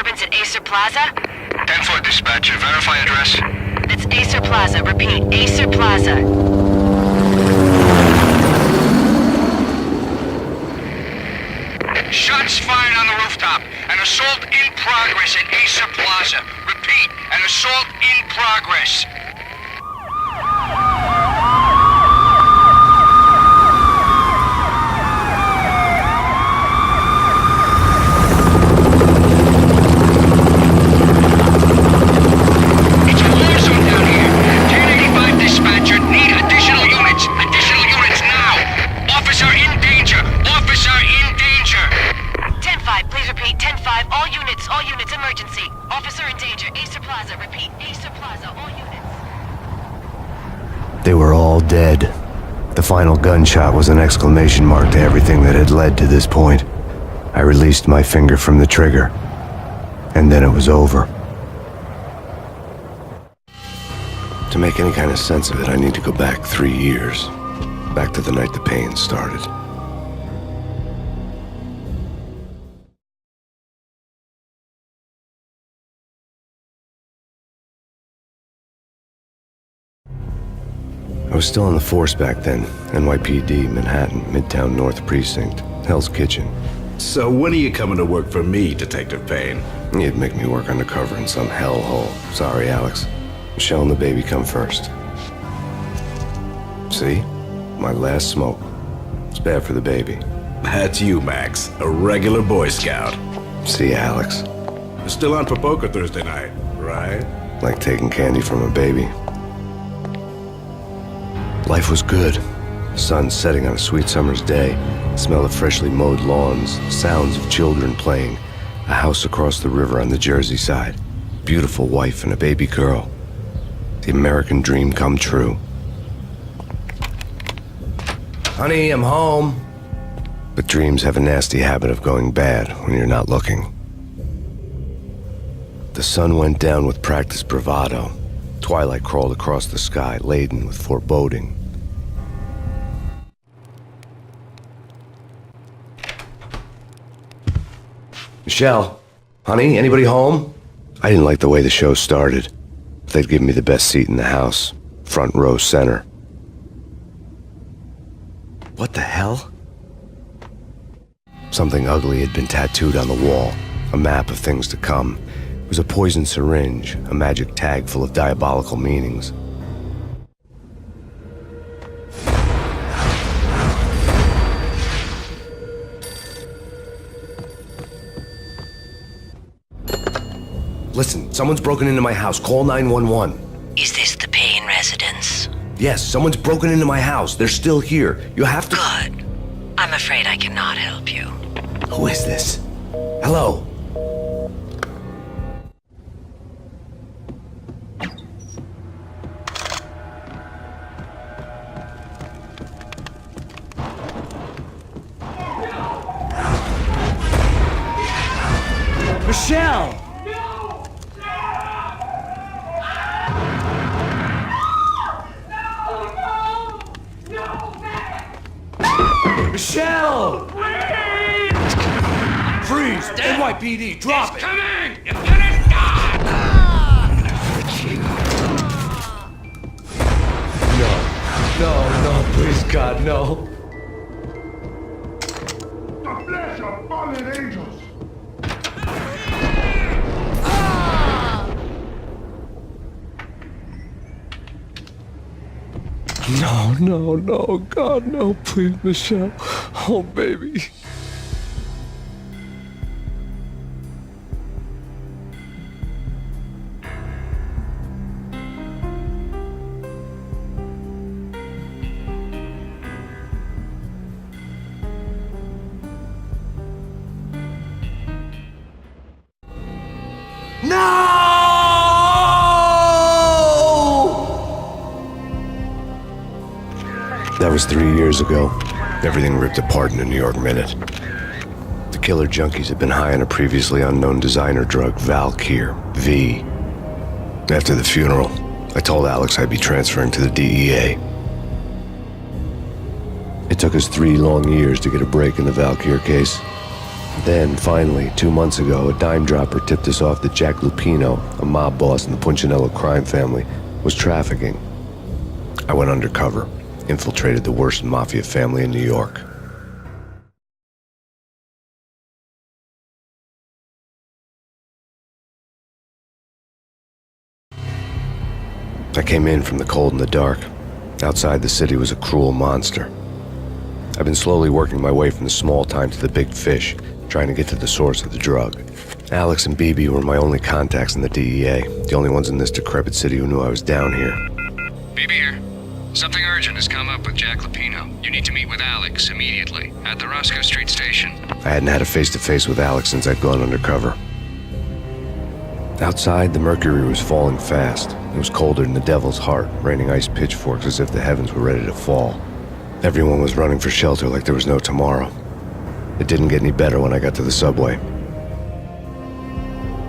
disturbance at Acer Plaza? 10-4 dispatcher. Verify address. It's Acer Plaza. Repeat, Acer Plaza. Shots fired on the rooftop. An assault in progress at Acer Plaza. Repeat, an assault in progress. It's a war zone down here. 1085 dispatcher. Need additional units. Additional units now. Officer in danger. Officer in danger. 10-5, please repeat. 10-5, all units, emergency. Officer in danger, Acer Plaza. Repeat, Acer Plaza, all units. They were all dead. The final gunshot was an exclamation mark to everything that had led to this point. I released my finger from the trigger, and then it was over. To make any kind of sense of it, I need to go back 3 years. Back to the night the Payne started. I was still on the force back then. NYPD, Manhattan, Midtown North Precinct, Hell's Kitchen. So when are you coming to work for me, Detective Payne? You'd make me work undercover in some hellhole. Sorry, Alex. Michelle and the baby come first. See? My last smoke. It's bad for the baby. That's you, Max. A regular Boy Scout. See, Alex. You're still on for poker Thursday night, right? Like taking candy from a baby. Life was good. Sun setting on a sweet summer's day. Smell of freshly mowed lawns. Sounds of children playing. A house across the river on the Jersey side. Beautiful wife and a baby girl. The American dream come true. Honey, I'm home. But dreams have a nasty habit of going bad when you're not looking. The sun went down with practiced bravado. Twilight crawled across the sky, laden with foreboding. Michelle, honey, anybody home? I didn't like the way the show started. They'd give me the best seat in the house, front row center. What the hell? Something ugly had been tattooed on the wall, a map of things to come. It was a poison syringe, a magic tag full of diabolical meanings. Listen, someone's broken into my house. Call 911. Is this the Payne residence? Yes, someone's broken into my house. They're still here. You have to... Good. I'm afraid I cannot help you. Who is this? Hello? Michelle! Michelle! Freeze! NYPD, drop it! Coming! You're gonna die! No, please, God, no. The flesh of fallen angels! No, God, no, please, Michelle. Oh, baby. That was 3 years ago. Everything ripped apart in a New York minute. The killer junkies had been high on a previously unknown designer drug, Valkyr, V. After the funeral, I told Alex I'd be transferring to the DEA. It took us 3 long years to get a break in the Valkyr case. Then, finally, 2 months ago, a dime dropper tipped us off that Jack Lupino, a mob boss in the Punchinello crime family, was trafficking. I went undercover, infiltrated the worst mafia family in New York. I came in from the cold and the dark. Outside the city was a cruel monster. I've been slowly working my way from the small time to the big fish, trying to get to the source of the drug. Alex and BB were my only contacts in the DEA, the only ones in this decrepit city who knew I was down here. BB here. Something urgent has come up with Jack Lupino. You need to meet with Alex immediately at the Roscoe Street station. I hadn't had a face-to-face with Alex since I'd gone undercover. Outside, the mercury was falling fast. It was colder than the devil's heart, raining ice pitchforks as if the heavens were ready to fall. Everyone was running for shelter like there was no tomorrow. It didn't get any better when I got to the subway.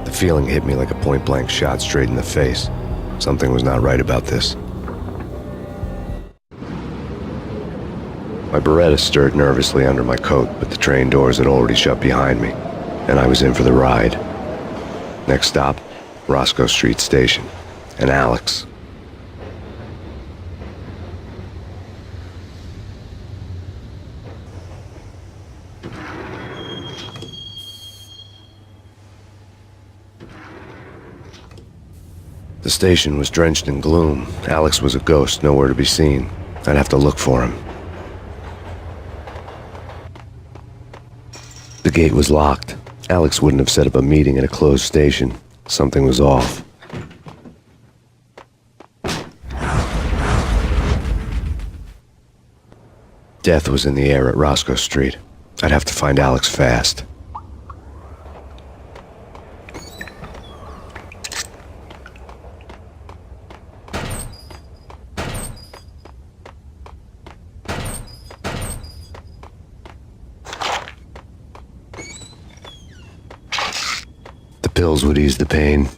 The feeling hit me like a point-blank shot straight in the face. Something was not right about this. My Beretta stirred nervously under my coat, but the train doors had already shut behind me, and I was in for the ride. Next stop, Roscoe Street Station, and Alex. The station was drenched in gloom. Alex was a ghost, nowhere to be seen. I'd have to look for him. The gate was locked. Alex wouldn't have set up a meeting at a closed station. Something was off. Death was in the air at Roscoe Street. I'd have to find Alex fast. Pills would ease the pain.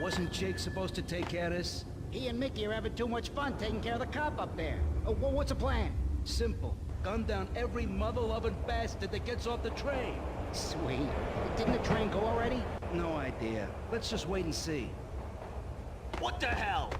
Wasn't Jake supposed to take care of this? He and Mickey are having too much fun taking care of the cop up there. What's the plan? Simple. Gun down every mother-loving bastard that gets off the train. Sweet. Didn't the train go already? No idea. Let's just wait and see. What the hell?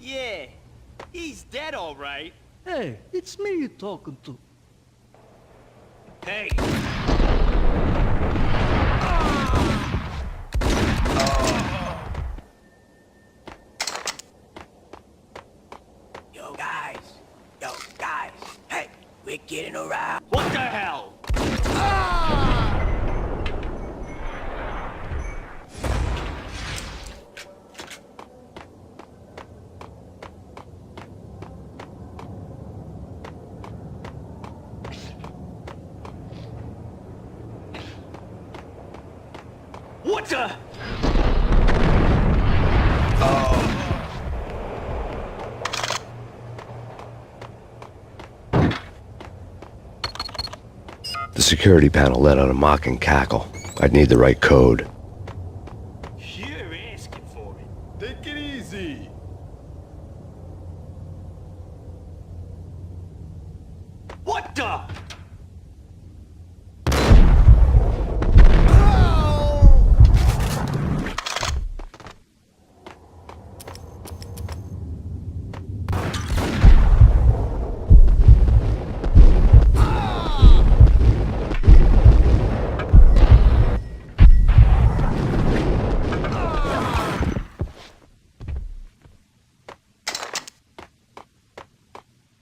Yeah, he's dead, all right. Hey, it's me you're talking to. Hey. Yo, guys. Hey, we're getting around. What the hell? What the? The security panel let out a mocking cackle. I'd need the right code. You're asking for it. Take it easy. What the?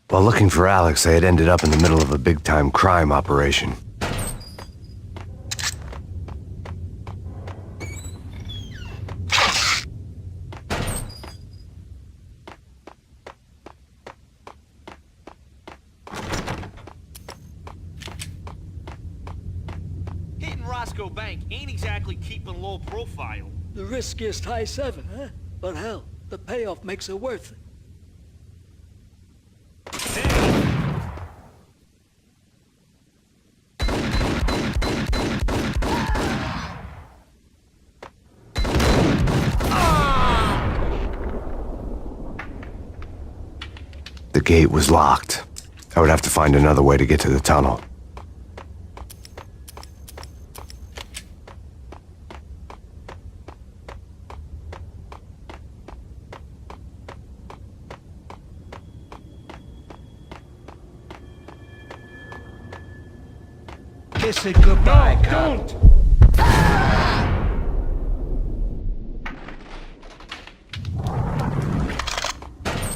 While looking for Alex, I had ended up in the middle of a big-time crime operation. Hitting Roscoe Bank ain't exactly keeping low profile. The riskiest high seven, huh? But hell, the payoff makes it worth it. gate was locked. I would have to find another way to get to the tunnel. Kiss it goodbye, cop. Don't!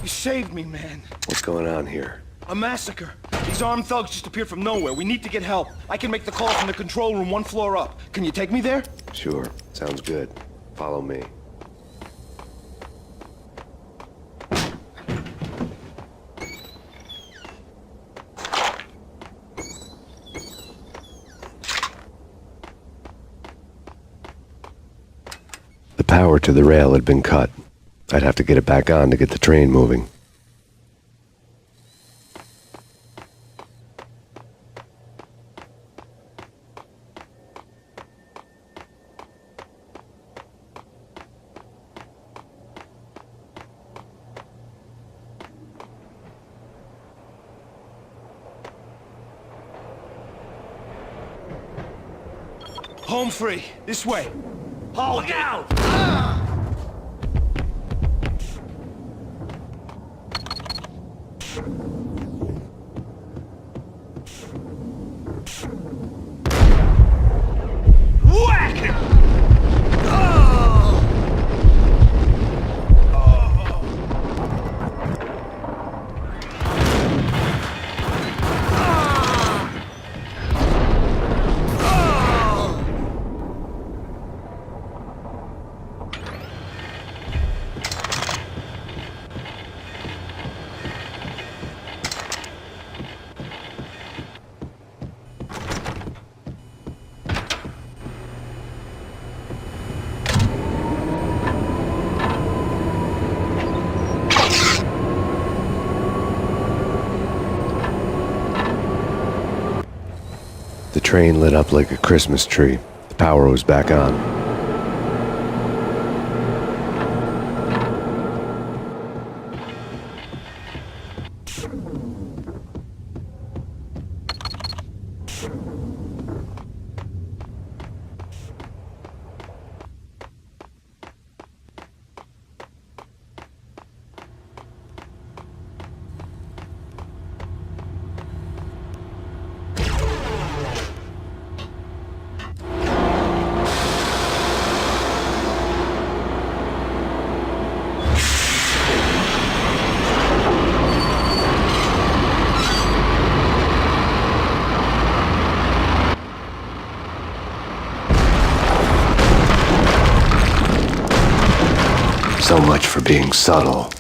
You saved me, man. What's going on here? A massacre. These armed thugs just appeared from nowhere. We need to get help. I can make the call from the control room 1 floor up. Can you take me there? Sure, sounds good. Follow me. The power to the rail had been cut. I'd have to get it back on to get the train moving. Home free. This way. Hold it. out! Whack him! The train lit up like a Christmas tree. The power was back on. So much for being subtle.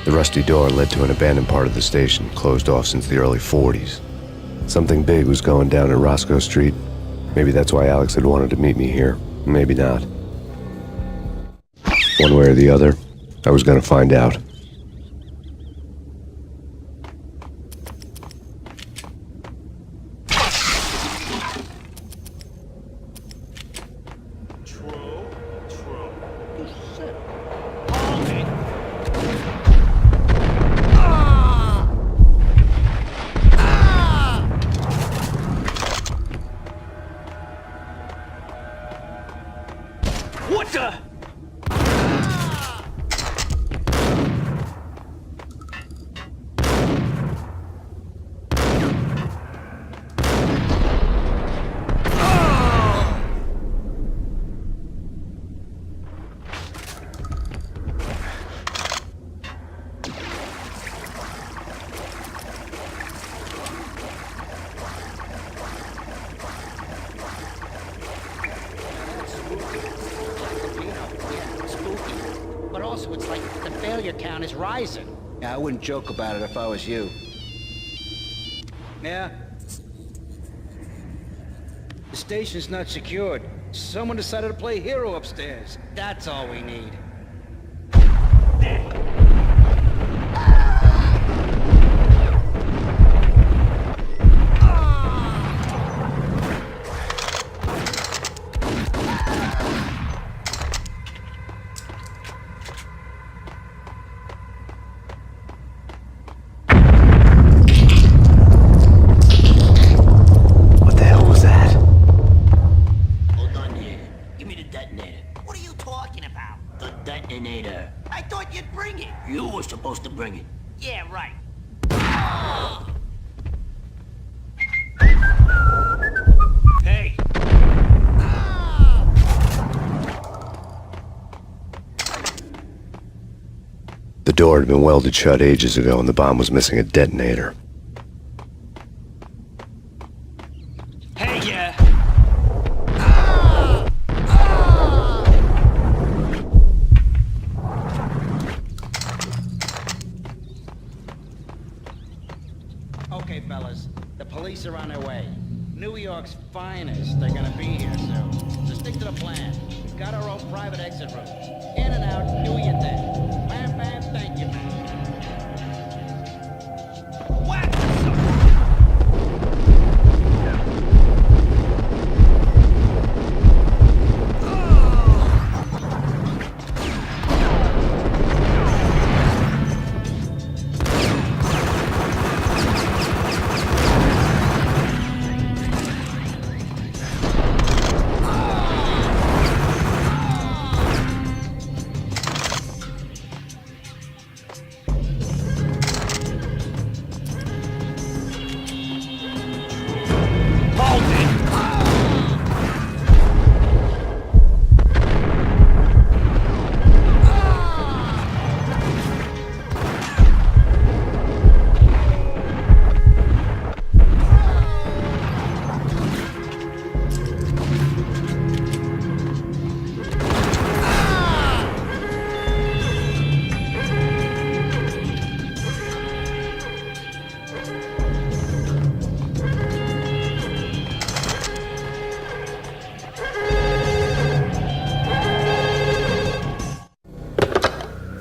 The rusty door led to an abandoned part of the station, closed off since the early 40s. Something big was going down at Roscoe Street. Maybe that's why Alex had wanted to meet me here. Maybe not. One way or the other, I was gonna find out. What the? But also, it's like the failure count is rising. Yeah, I wouldn't joke about it if I was you. Yeah? The station's not secured. Someone decided to play hero upstairs. That's all we need. What the hell was that? Hold on here. Give me the detonator. What are you talking about? The detonator. I thought you'd bring it. You were supposed to bring it. Yeah, right. Hey! The door had been welded shut ages ago and the bomb was missing a detonator. Hey, yeah! Okay, fellas. The police are on their way. New York's finest. They're gonna be here soon. So stick to the plan. We've got our own private exit routes. In and out, do your thing. Bam, bam, thank you. Whack!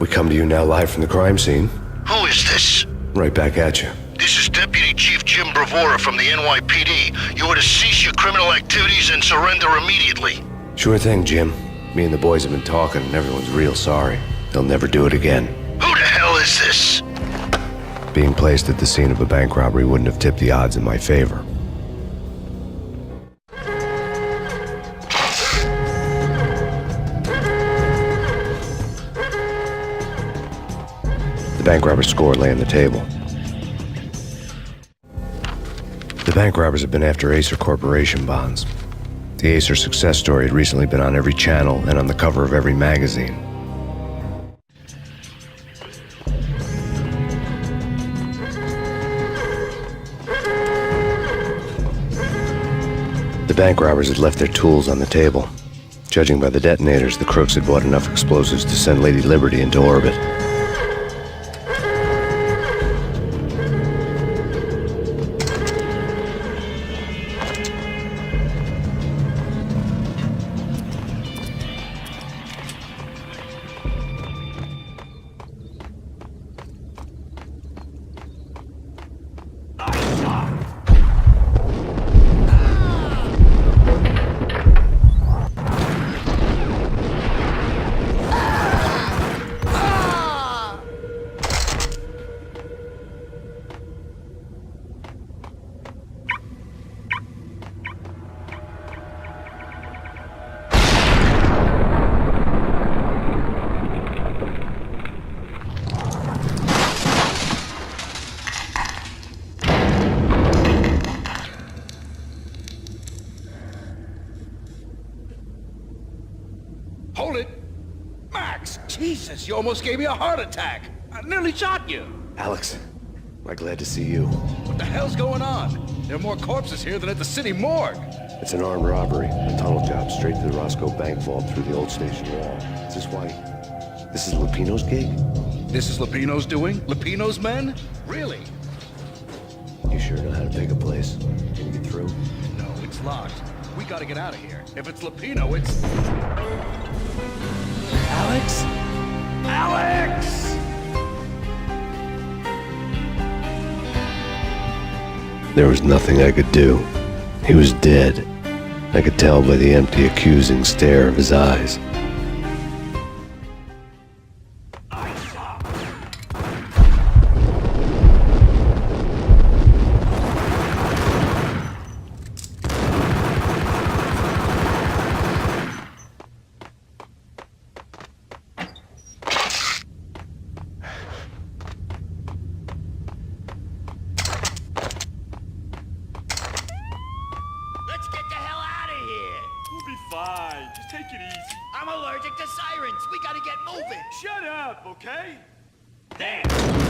We come to you now live from the crime scene. Who is this? Right back at you. This is Deputy Chief Jim Bravura from the NYPD. You are to cease your criminal activities and surrender immediately. Sure thing, Jim. Me and the boys have been talking and everyone's real sorry. They'll never do it again. Who the hell is this? Being placed at the scene of a bank robbery wouldn't have tipped the odds in my favor. The bank robber's score lay on the table. The bank robbers have been after Acer Corporation bonds. The Acer success story had recently been on every channel and on the cover of every magazine. The bank robbers had left their tools on the table. Judging by the detonators, the crooks had bought enough explosives to send Lady Liberty into orbit. Hold it! Max! Jesus, you almost gave me a heart attack! I nearly shot you! Alex, I'm glad to see you. What the hell's going on? There are more corpses here than at the city morgue! It's an armed robbery, a tunnel job straight to the Roscoe Bank vault through the old station wall. Is this why... This is Lupino's gig? This is Lupino's doing? Lupino's men? Really? You sure know how to pick a place? Can you get through? No, it's locked. We gotta get out of here. If it's Lupino, it's... Alex? Alex! There was nothing I could do. He was dead. I could tell by the empty, accusing stare of his eyes. Let's get the hell out of here. We'll be fine. Just take it easy. I'm allergic to sirens. We gotta get moving. Shut up, okay? There.